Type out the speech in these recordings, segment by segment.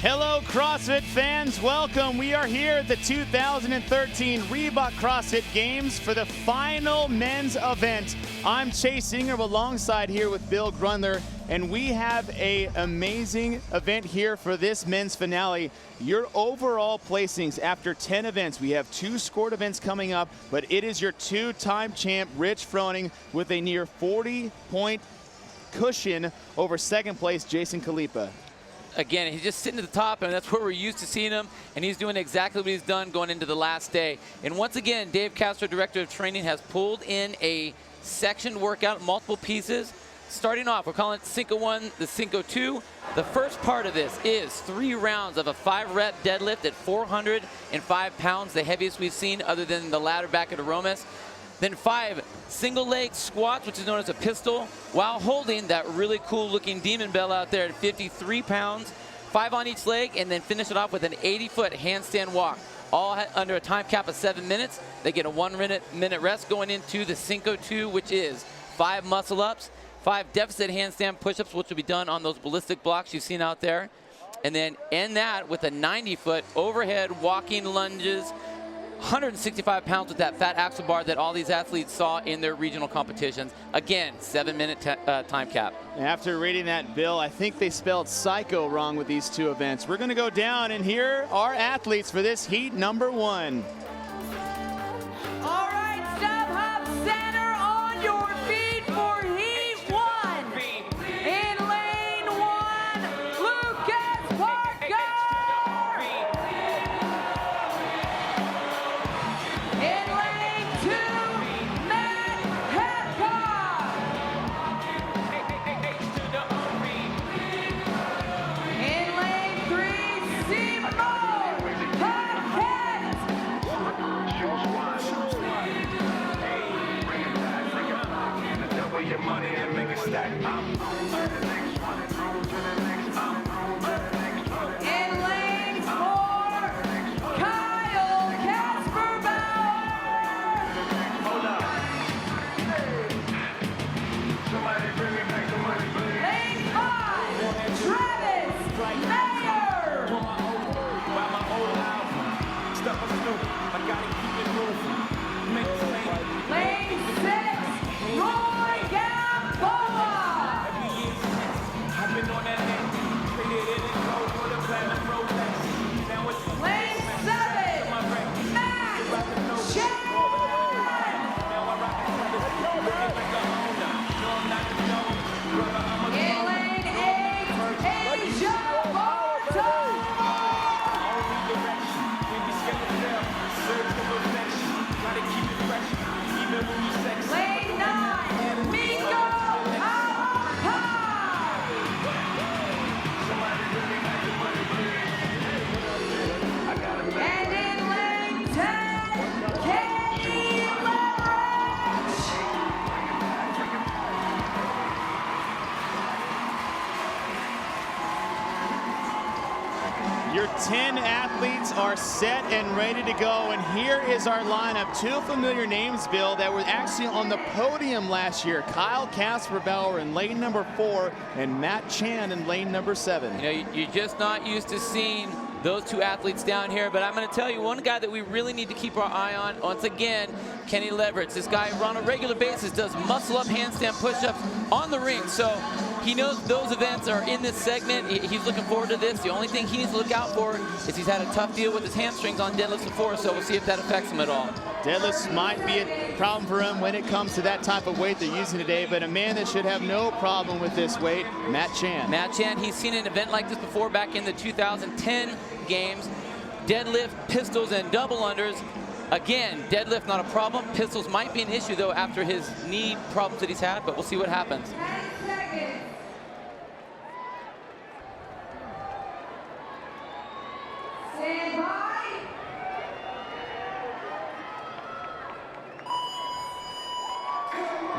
Hello, CrossFit fans. Welcome. We are here at the 2013 Reebok CrossFit Games for the final men's event. I'm Chase Ingram alongside here with Bill Grundler, and we have an amazing event here for this men's finale. Your overall placings after 10 events. We have 2 scored events coming up, but it is your 2-time champ, Rich Froning, with a near 40-point cushion over second place, Jason Khalipa. Again, he's just sitting at the top, and that's where we're used to seeing him, and he's doing exactly what he's done going into the last day. And once again, Dave Castro, Director of Training, has pulled in a sectioned workout, multiple pieces. Starting off, we're calling it Cinco 1, the Cinco 2. The first part of this is 3 rounds of a 5-rep deadlift at 405 pounds, the heaviest we've seen other than the ladder back at Aromas. Then 5 single leg squats, which is known as a pistol, while holding that really cool looking demon bell out there at 53 pounds, 5 on each leg, and then finish it off with an 80-foot handstand walk. All under a time cap of 7 minutes. They get a 1-minute rest going into the Cinco 2, which is 5 muscle ups, 5 deficit handstand push-ups, which will be done on those ballistic blocks you've seen out there. And then end that with a 90-foot overhead walking lunges, 165 pounds with that fat axle bar that all these athletes saw in their regional competitions. Again, 7-minute time cap. After reading that, Bill, I think they spelled psycho wrong with these 2 events. We're going to go down and hear our athletes for this heat number 1. All right, step up center on your feet for heat 1. In lane 1, Lucas Parker. In lane 2, Matt Hepka. In lane 3, Simon Paquette. Your money and make it stack. In lane 4, Kyle Kasperbauer. Hold up. Somebody bring me back the money, please. Lane 5, Travis Mayer. Buy my old album. Stuff I'm stupid. I gotta keep it moving. Make it late. Lane 6, Roy Gamboa. I've been on that net. Traded in and gold for the platinum Rolex. Now it's Lane 7, Matt Chan. now I rock the service. Looking like a owner. No, I'm not the Jones. Brother, I'm a In lane 8, Asia Barton. only direction. When we scale it down, search for perfection. Gotta keep it fresh, even when you sexy. Lane 9, Miko Awaka. Somebody bring me back the money, please. I gotta make And in lane 10, Kenny Leverage. Your 10 athletes are set and ready to go, and here is our lineup. 2 familiar names, Bill, that were actually on the podium last year. Kyle Kasperbauer in lane number 4 and Matt Chan in lane number 7. You know, you're just not used to seeing those 2 athletes down here, but I'm going to tell you one guy that we really need to keep our eye on, once again, Kenny Leverage. This guy on a regular basis does muscle-up handstand push-ups on the ring, so he knows those events are in this segment. He's looking forward to this. The only thing he needs to look out for is he's had a tough deal with his hamstrings on deadlifts before, so we'll see if that affects him at all. Deadlifts might be a problem for him when it comes to that type of weight they're using today, but a man that should have no problem with this weight, Matt Chan. Matt Chan, he's seen an event like this before back in the 2010 games. Deadlift, pistols, and double unders. Again, deadlift not a problem. Pistols might be an issue, though, after his knee problems that he's had, but we'll see what happens. 10 seconds. Stand by.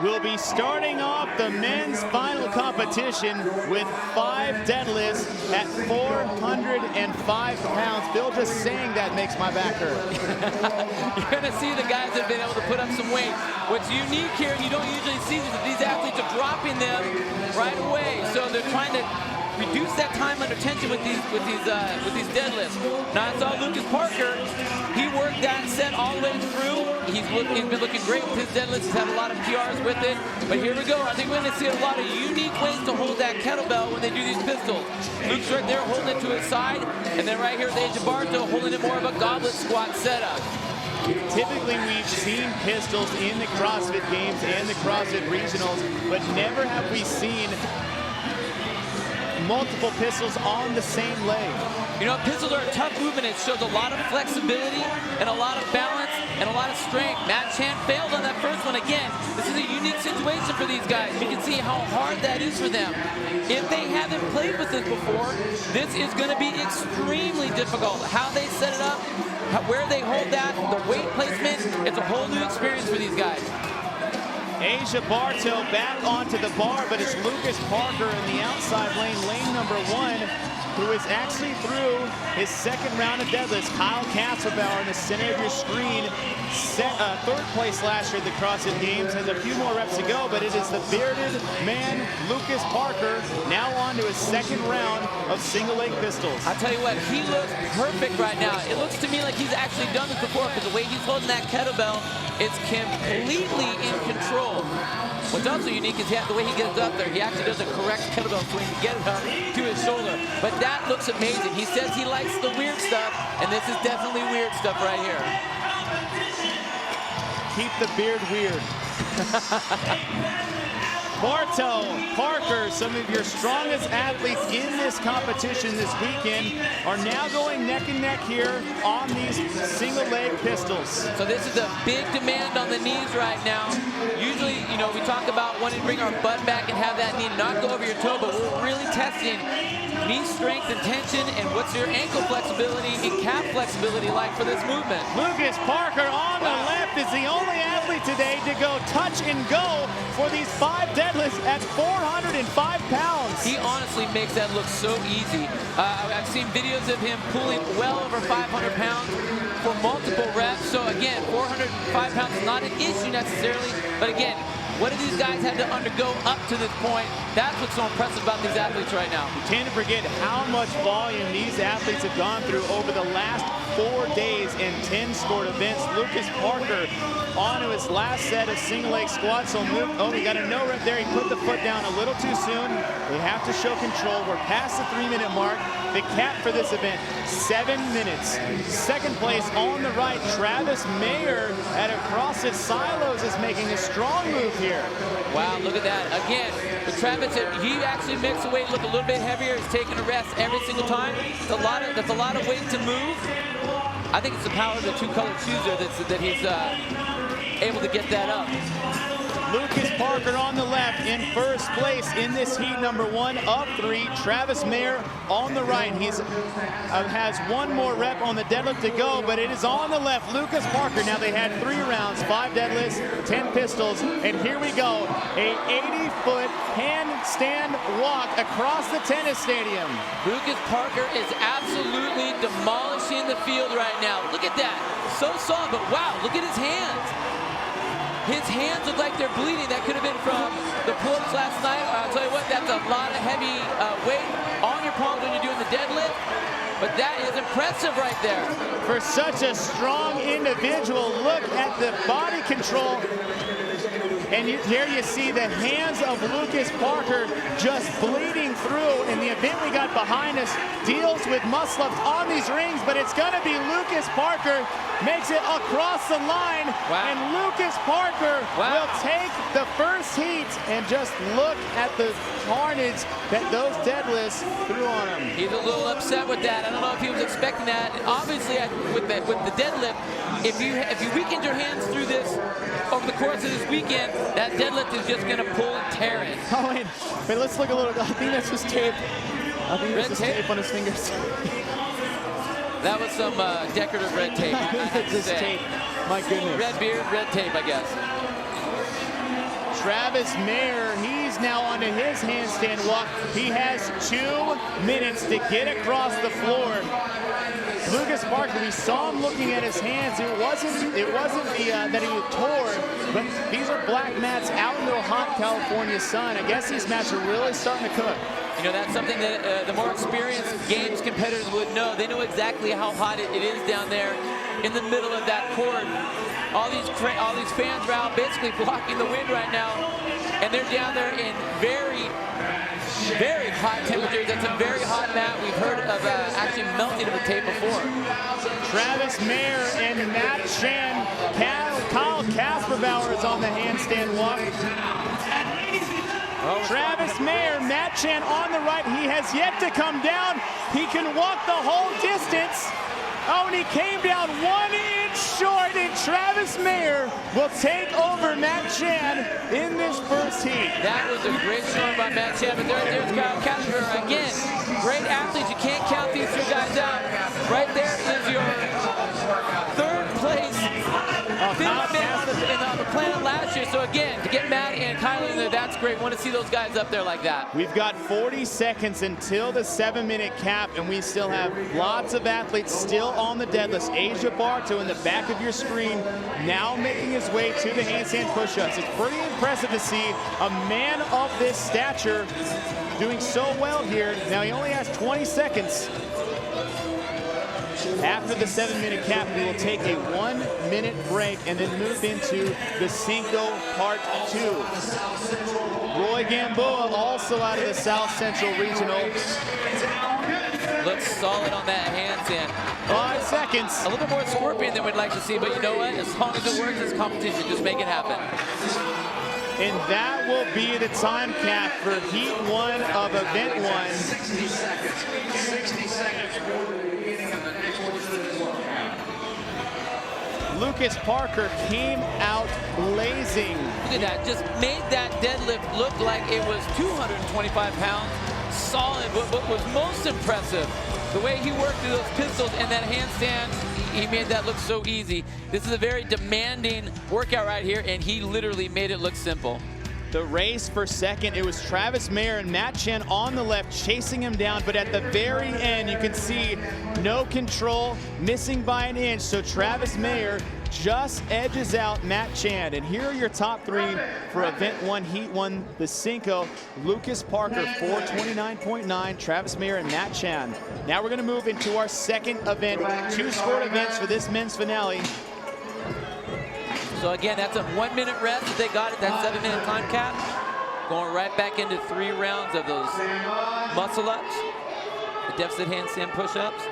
We'll be starting off the men's final competition with 5 deadlifts at 405 pounds. Bill, just saying that makes my back hurt. You're going to see the guys that have been able to put up some weight. What's unique here, and you don't usually see this, is that these athletes are dropping them right away. So they're trying to reduce that time under tension with these deadlifts. Now I saw Lucas Parker. He worked that set all the way through. He's been looking great with his deadlifts. He's had a lot of PRs with it. But here we go. I think we're going to see a lot of unique ways to hold that kettlebell when they do these pistols. Luke's right there holding it to his side, and then right here with Asia Bartow holding it more of a goblet squat setup. Typically, we've seen pistols in the CrossFit Games and the CrossFit Regionals, but never have we seen multiple pistols on the same leg. You know, pistols are a tough movement. It shows a lot of flexibility and a lot of balance and a lot of strength. Matt Chan failed on that first one again. This is a unique situation for these guys. You can see how hard that is for them. If they haven't played with this before, this is going to be extremely difficult. How they set it up, where they hold that, the weight placement, it's a whole new experience for these guys. Asia Bartow back onto the bar, but it's Lucas Parker in the outside lane, lane number 1, who is actually through his second round of deadlifts. Kyle Kasserbauer in the center of your screen, third place last year at the CrossFit Games, has a few more reps to go, but it is the bearded man, Lucas Parker, now on to his second round of single leg pistols. I tell you what, he looks perfect right now. It looks to me like he's actually done this before, because the way he's holding that kettlebell, it's completely in control. What's also unique is the way he gets up there. He actually does a correct kettlebell swing to get it up to his shoulder. But that looks amazing. He says he likes the weird stuff, and this is definitely weird stuff right here. Keep the beard weird. Bartow, Parker, some of your strongest athletes in this competition this weekend are now going neck and neck here on these single leg pistols. So this is a big demand on the knees right now. Usually, you know, we talk about wanting to bring our butt back and have that knee not go over your toe, but we're really testing knee strength and tension, and what's your ankle flexibility and calf flexibility like for this movement. Lucas Parker on the left is the only athlete today to go touch and go for these 5 deadlifts at 405 pounds. He honestly makes that look so easy. I've seen videos of him pulling well over 500 pounds for multiple reps. So again, 405 pounds is not an issue necessarily, but again, what do these guys have to undergo up to this point? That's what's so impressive about these athletes right now. You tend to forget how much volume these athletes have gone through over the last 4 days in 10 scored events. Lucas Parker on to his last set of single leg squats. So he got a no rep there. He put the foot down a little too soon. They have to show control. We're past the 3-minute mark. The cap for this event, 7 minutes. Second place on the right, Travis Mayer out of CrossFit Silos is making a strong move here. Wow, look at that. Again, with Travis, he actually makes the weight look a little bit heavier. He's taking a rest every single time. That's a lot of weight to move. I think it's the power of the 2-colored shoes there that he's able to get that up. Lucas Parker on the left in first place in this heat number 1 of 3. Travis Mayer on the right. He has 1 more rep on the deadlift to go, but it is on the left. Lucas Parker. Now they had 3 rounds, 5 deadlifts, 10 pistols, and here we go. A 80-foot handstand walk across the tennis stadium. Lucas Parker is absolutely demolishing the field right now. Look at that. So soft, but wow, look at his hands. His hands look like they're bleeding. That could have been from the pull-ups last night. I'll tell you what, that's a lot of heavy weight on your palms when you're doing the deadlift. But that is impressive right there. For such a strong individual, look at the body control. And there you see the hands of Lucas Parker just bleeding through. And the event we got behind us deals with muscle-ups on these rings, but it's going to be Lucas Parker makes it across the line. Wow. And Lucas Parker will take the first heat. And just look at the carnage that those deadlifts threw on him. He's a little upset with that. I don't know if he was expecting that. And obviously, with the deadlift, if you weakened your hands through this over the course of this weekend, that deadlift is just going to pull and tear it. Oh, wait, let's look a little. I think that's just tape. I think that's just tape on his fingers. That was some decorative red tape. Just tape. My goodness. Red beard, red tape, I guess. Travis Mayer, he's now onto his handstand walk. He has 2 minutes to get across the floor. Lucas Parker, we saw him looking at his hands. It wasn't that he tore, but these are black mats out into a hot California sun. I guess these mats are really starting to cook. You know, that's something that the more experienced games competitors would know. They know exactly how hot it is down there in the middle of that court. All these fans are out basically blocking the wind right now, and they're down there in very, very hot temperatures. It's a very hot mat. We've heard of actually melting of the tape before. Travis Mayer and Matt Chan. Kyle Kasperbauer is on the handstand walk. Travis Mayer, Matt Chan on the right. He has yet to come down. He can walk the whole distance. Oh, and he came down 1 inch short, and Travis Mayer will take over Matt Chan in this first heat. That was a great showing by Matt Chan, but there's Kyle Kasperbauer. Again, great athletes. You can't count these two guys out. Right there is your third place on the planet last year. So again, to get Matt and Kyle in there, that's great. Want to see those guys up there like that. We've got 40 seconds until the 7-minute cap, and we still have lots of athletes still on the dead list. Asia Barto in the back of your screen, now making his way to the handstand push-ups. It's pretty impressive to see a man of this stature doing so well here. Now he only has 20 seconds. After the 7-minute cap, we will take a 1-minute break and then move into the Cinco Part 2. Roy Gamboa, also out of the South Central Regional. Looks solid on that handstand. 5 seconds. A little bit more scorpion than we'd like to see, but you know what? As long as it works, it's competition. Just make it happen. And that will be the time cap for Heat 1 of Event 1. 60 seconds. 60 seconds before the beginning of the next portion of this workout. Lucas Parker came out blazing. Look at that. Just made that deadlift look like it was 225 pounds. Solid. But what was most impressive, the way he worked through those pistols and that handstand, he made that look so easy. This is a very demanding workout right here, and he literally made it look simple. The race for second, it was Travis Mayer and Matt Chan on the left chasing him down, but at the very end you can see no control, missing by an inch. So Travis Mayer just edges out Matt Chan. And here are your top three for Event 1, Heat 1, the Cinco. Lucas Parker, 429.9, Travis Mayer and Matt Chan. Now we're gonna move into our second event, 2 scored events for this men's finale. So again, that's a 1-minute rest that they got at that 7-minute time cap. Going right back into 3 rounds of those muscle ups, the deficit handstand push-ups,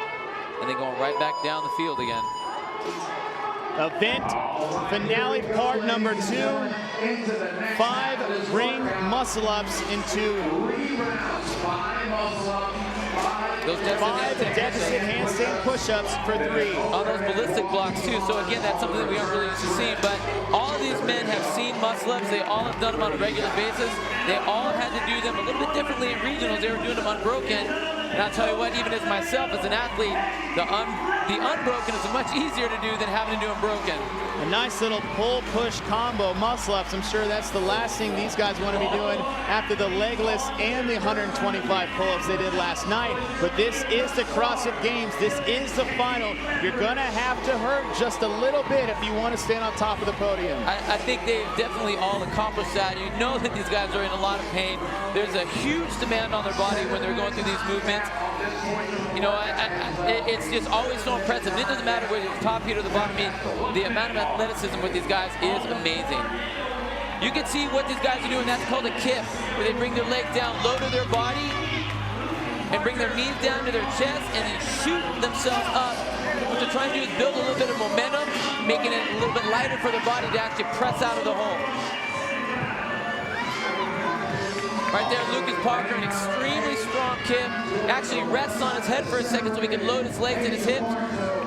and then going right back down the field again. Event finale part number 2, 5 ring muscle ups into 5 deficit handstand push-ups for 3. All those ballistic blocks too. So again, that's something that we aren't really used to seeing, but all of these men have seen muscle ups. They all have done them on a regular basis. They all had to do them a little bit differently in regionals. They were doing them unbroken. And I'll tell you what, even as myself, as an athlete, the unbroken is much easier to do than having to do them broken. A nice little pull-push combo muscle ups. I'm sure that's the last thing these guys want to be doing after the legless and the 125 pull-ups they did last night. But this is the CrossFit Games. This is the final. You're going to have to hurt just a little bit if you want to stand on top of the podium. I think they've definitely all accomplished that. You know that these guys are in a lot of pain. There's a huge demand on their body when they're going through these movements. You know, it's just always so impressive. It doesn't matter whether it's top heat or the bottom heat. The amount of athleticism with these guys is amazing. You can see what these guys are doing. That's called a kip, where they bring their legs down low to their body and bring their knees down to their chest and then shoot themselves up. What they're trying to do is build a little bit of momentum, making it a little bit lighter for their body to actually press out of the hole. Right there, Lucas Parker, an extremely strong kip. Actually rests on his head for a second so he can load his legs and his hips.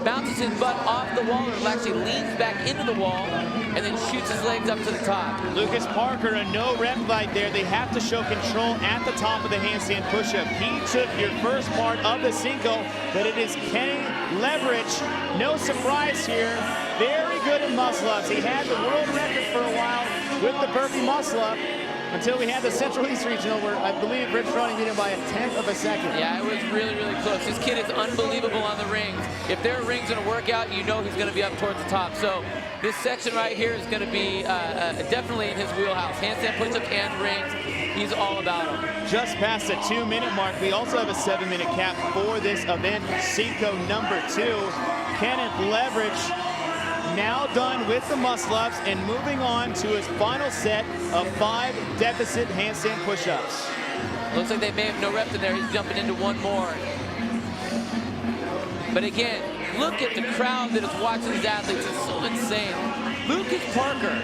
Bounces his butt off the wall, or actually leans back into the wall, and then shoots his legs up to the top. Lucas Parker, a no rep fight there. They have to show control at the top of the handstand push-up. He took your first part of the Cinco, but it is Kenny Leverage. No surprise here. Very good at muscle-ups. He had the world record for a while with the burpee muscle-up, until we had the Central East Regional where I believe Rich Running beat him by a 1/10 of a second. Yeah, it was really, really close. This kid is unbelievable on the rings. if there are rings in a workout, you know he's going to be up towards the top. So this section right here is going to be definitely in his wheelhouse. Handstand push-ups and rings, he's all about them. Just past the 2-minute mark. We also have a 7-minute cap for this event. Cinco number 2. Kenneth Leverage now done with the muscle-ups and moving on to his final set of 5 deficit handstand push-ups. Looks like they may have no reps in there. He's jumping into one more. But again, look at the crowd that is watching these athletes. It's so insane. Lucas Parker,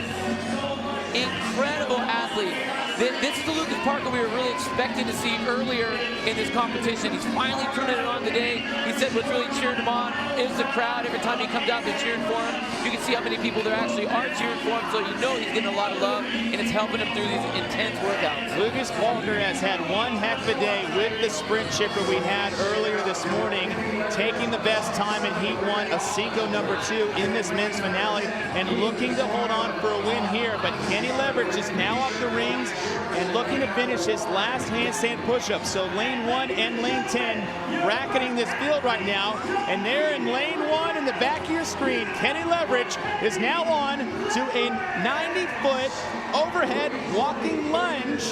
incredible athlete. This is the Lucas Parker we were really expecting to see earlier in this competition. He's finally turning it on today. He said what's really cheering him on is the crowd. Every time he comes out, they're cheering for him. You can see how many people there actually are cheering for him, so you know he's getting a lot of love, and it's helping him through these intense workouts. Lucas Parker has had one heck of a day with the sprint chipper we had earlier this morning, taking the best time in Heat 1, a Cinco number 2 in this men's finale, and looking to hold on for a win here. But Kenny Leverage is now off the rings and looking to finish his last handstand push-up. So lane 1 and lane 10 bracketing this field right now. And there in lane 1 in the back of your screen, Kenny Leverage is now on to a 90-foot overhead walking lunge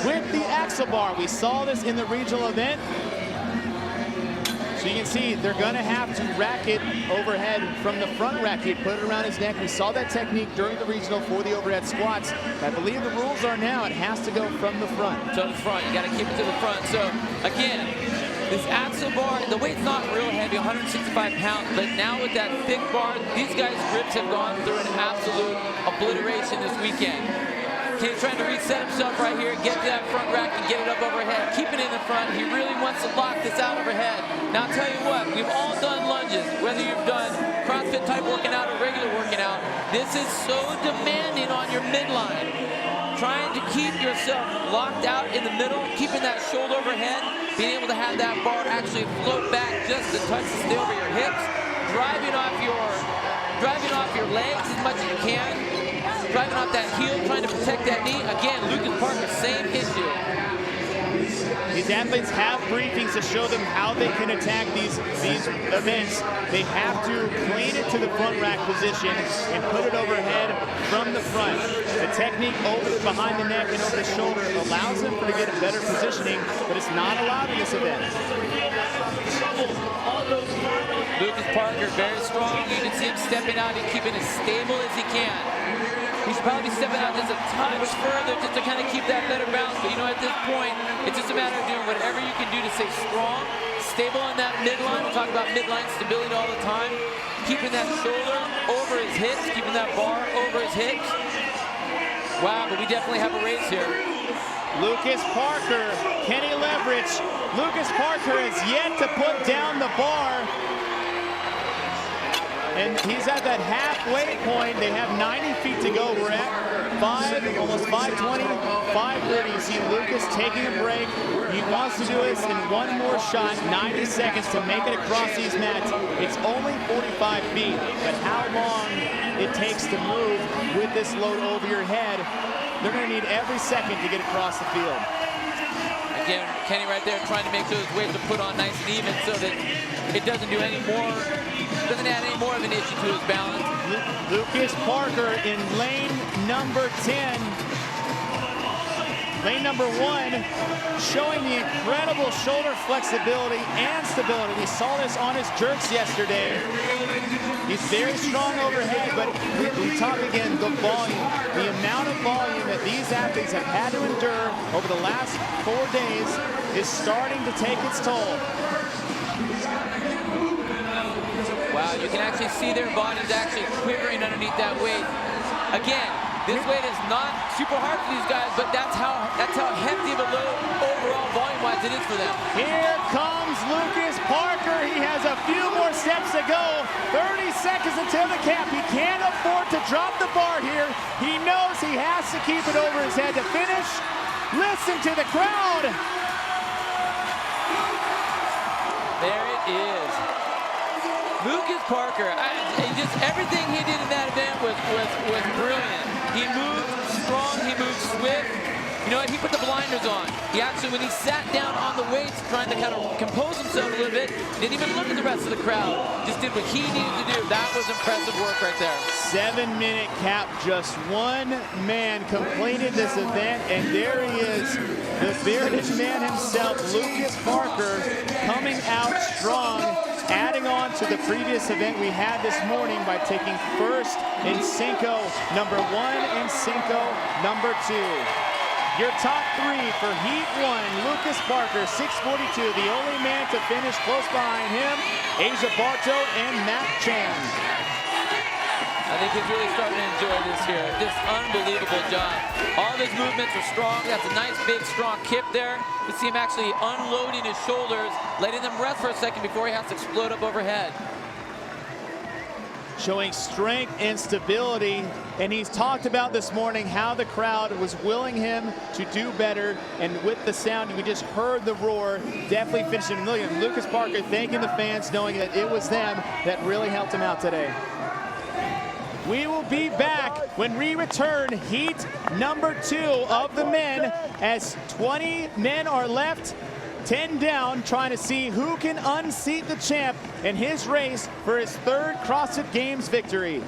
with the axle bar. We saw this in the regional event. So you can see they're going to have to rack it overhead from the front rack. He put it around his neck. We saw that technique during the regional for the overhead squats. I believe the rules are now it has to go from the front. To the front. You got to keep it to the front. So again, this axle bar, the weight's not real heavy, 165 pounds, but now with that thick bar, these guys' grips have gone through an absolute obliteration this weekend. He's trying to reset himself right here, get to that front rack and get it up overhead. Keep it in the front. He really wants to lock this out overhead. Now I'll tell you what, we've all done lunges, whether you've done CrossFit type working out or regular working out. This is so demanding on your midline. Trying to keep yourself locked out in the middle, keeping that shoulder overhead, being able to have that bar actually float back just a touch to stay over your hips, driving off your legs as much as you can. Driving off that heel, trying to protect that knee. Again, Lucas Parker, same issue. These athletes have briefings to show them how they can attack these events. They have to plane it to the front rack position and put it overhead from the front. The technique over behind the neck and over the shoulder allows them to get a better positioning, but it's not allowed in this event. Lucas Parker, very strong. You can see him stepping out and keeping as stable as he can. He's probably stepping out just a touch further just to kind of keep that better balance. But you know, at this point, it's just a matter of doing whatever you can do to stay strong, stable on that midline. We talk about midline stability all the time. Keeping that shoulder over his hips, keeping that bar over his hips. Wow, but we definitely have a race here. Lucas Parker, Kenny Leverage. Lucas Parker has yet to put down the bar. And he's at that halfway point. They have 90 feet to go. We're at almost 5:20, 5:30. You see Lucas taking a break. He wants to do this in one more shot, 90 seconds to make it across these mats. It's only 45 feet, but how long it takes to move with this load over your head, they're going to need every second to get across the field. Again, Kenny right there trying to make sure his weights are put on nice and even so that it doesn't do any more, doesn't add any more of an issue to his balance. Lucas Parker in lane number 10. Lane number 1 showing the incredible shoulder flexibility and stability. We saw this on his jerks yesterday. He's very strong overhead, but we talk again, the volume, the amount of volume that these athletes have had to endure over the last 4 days is starting to take its toll. Wow, you can actually see their bodies actually quivering underneath that weight. Again, this weight is not super hard for these guys, but that's how hefty of a load overall volume-wise it is for them. Here comes Lucas Parker. He has a few more steps to go. 30 seconds until the cap. He can't afford to drop the bar here. He knows he has to keep it over his head to finish. Listen to the crowd. There it is. Lucas Parker, just everything he did in that event was brilliant. He moved strong, he moved swift, You know what? He put the blinders on. He actually, when he sat down on the weights, trying to kind of compose himself a little bit, didn't even look at the rest of the crowd. Just did what he needed to do. That was impressive work right there. 7-minute cap. Just one man completed this event, and there he is, the bearded man himself, Lucas Parker, coming out strong, adding on to the previous event we had this morning by taking first in Cinco #1 and Cinco #2. Your top 3 for Heat 1, Lucas Parker, 642, the only man to finish close behind him, Asia Barto and Matt Chan. I think he's really starting to enjoy this here. Just unbelievable job. All of his movements are strong. That's a nice, big, strong kip there. You see him actually unloading his shoulders, letting them rest for a second before he has to explode up overhead. Showing strength and stability, and he's talked about this morning how the crowd was willing him to do better, and with the sound, we just heard the roar, definitely finishing a million. Lucas Parker thanking the fans, knowing that it was them that really helped him out today. We will be back when we return Heat #2 of the men, as 20 men are left, 10 down, trying to see who can unseat the champ in his race for his 3rd CrossFit Games victory.